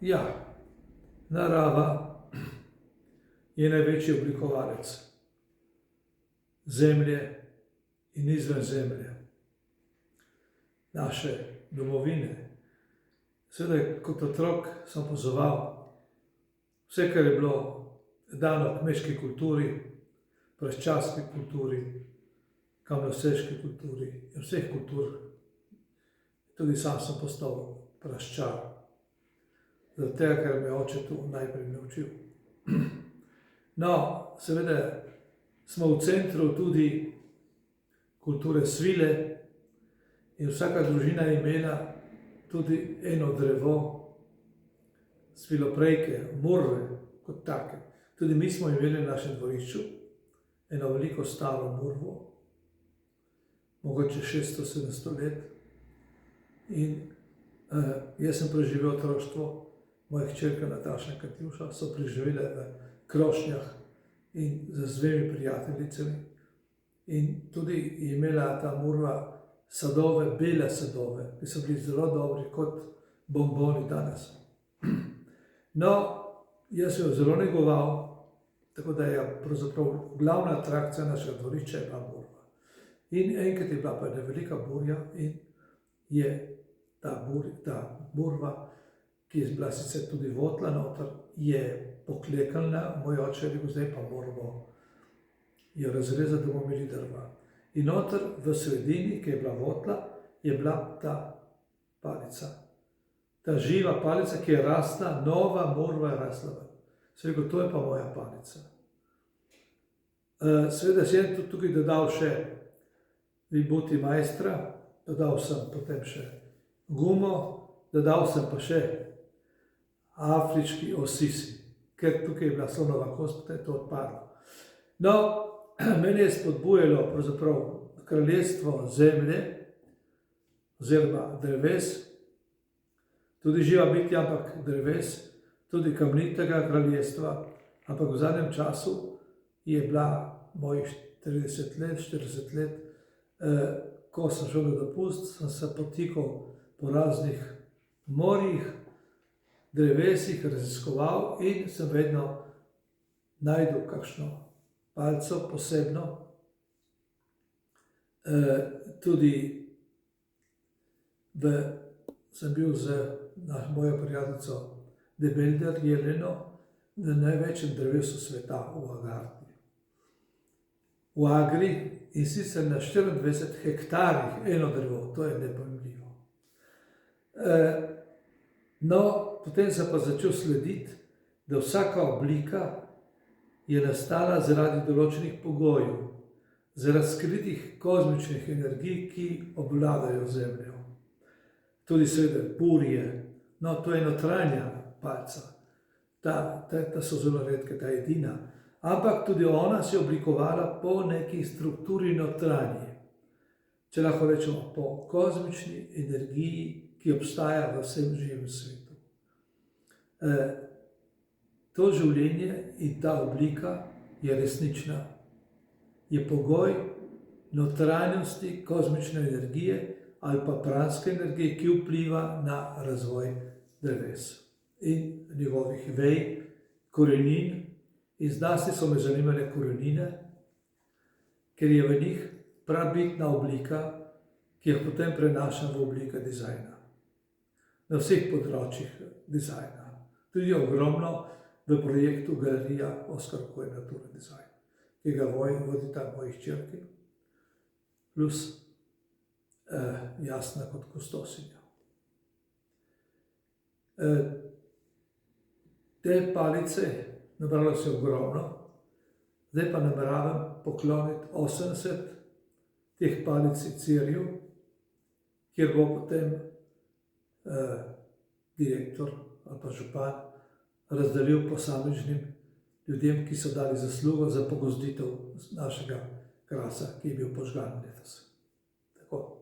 Ja, narava je največji oblikovalec zemlje in izven zemlje, naše domovine. Seveda, kot otrok sem opazoval vse, kar je bilo dano kmečki kulturi, praščanski kulturi, kamnoseški kulturi in vseh kultur. Tudi sam sem postal praščan, zaradi tega, ker me je oče tu najprej naučil. No, seveda smo v centru tudi kulture svile in vsaka družina je imela tudi eno drevo, sviloprejke, murve kot take. Tudi mi smo imeli na našem dvorišču eno veliko staro murvo, mogoče 600-700 let. In jaz sem preživel otroštvo, moja hčerka Nataša in Katjuša so preživele v Krošnjah in z dvema prijateljicami. In tudi je imela ta murva sadove, bele sadove, ki so bili zelo dobri kot bomboni danes. No, jaz jo zelo negoval, tako da je pravzaprav glavna atrakcija našega dvorišča je bila murva. In enkrat je bila pa ena velika burja in je ta murva, ki je bila sicer tudi votla noter, je pokleknila, moj oče je rekel, zdaj pa moramo jo razrezati, da bomo imeli drva. In noter v sredini, ki je bila votla, je bila ta palica. Ta živa palica, ki je rasla, nova murva je rasla ven. Sem rekel, to je pa moja palica. Seveda sem tudi tukaj dodal še vibuti majstra, dodal sem potem še gumo, dodal sem pa še afriški osisi, ker tukaj je bila slonova kost, potem je to odpadlo. No, mene je spodbujalo pravzaprav kraljestvo zemlje oziroma dreves, tudi živa bitja, ampak dreves, tudi kamnitega kraljestva, ampak v zadnjem času je bila mojih 30 let, 40 let, ko sem šel na dopust, sem se potikal po raznih morjih, drevesih, raziskoval in sem vedno našel kakšno palico posebno. Tudi sem bil z mojo prijateljico Debelder Jeleno na največjem drevesu sveta v Agardi. V Agri in sicer na 24 hektarjih eno drevo, to je nepojmljivo. No, potem sem pa začel slediti, da vsaka oblika je nastala zaradi določenih pogojev, zaradi skritih kozmičnih energij, ki obvladajo Zemljo. Tudi seveda burje, no to je notranja palica, ta so zelo redke, ta je edina, ampak tudi ona se je oblikovala po neki strukturi notranji, če lahko rečemo po kozmični energiji, ki obstaja v vsem živem svetu. To življenje in ta oblika je resnična, je pogoj notranjosti kozmične energije ali pa pranske energije, ki vpliva na razvoj dreves in njegovih vej, korenin. In zlasti so me zanimale korenine, ker je v njih pravbitna oblika, ki jo potem prenašam v oblike dizajna. Na vseh področjih dizajna. Tudi ogromno v projektu Galerija Oskar Koj Natura Design, ki ga vodita moji hčerki, plus Jasna kot kustosinja. Te palice nabralo se ogromno, zdaj pa nameravam pokloniti 80 teh palic Cirju, kjer bo potem direktor ali pa župan razdelil posameznim ljudem, ki so dali zaslugo za pogozditev našega krasa, ki je bil požgan letos. Tako.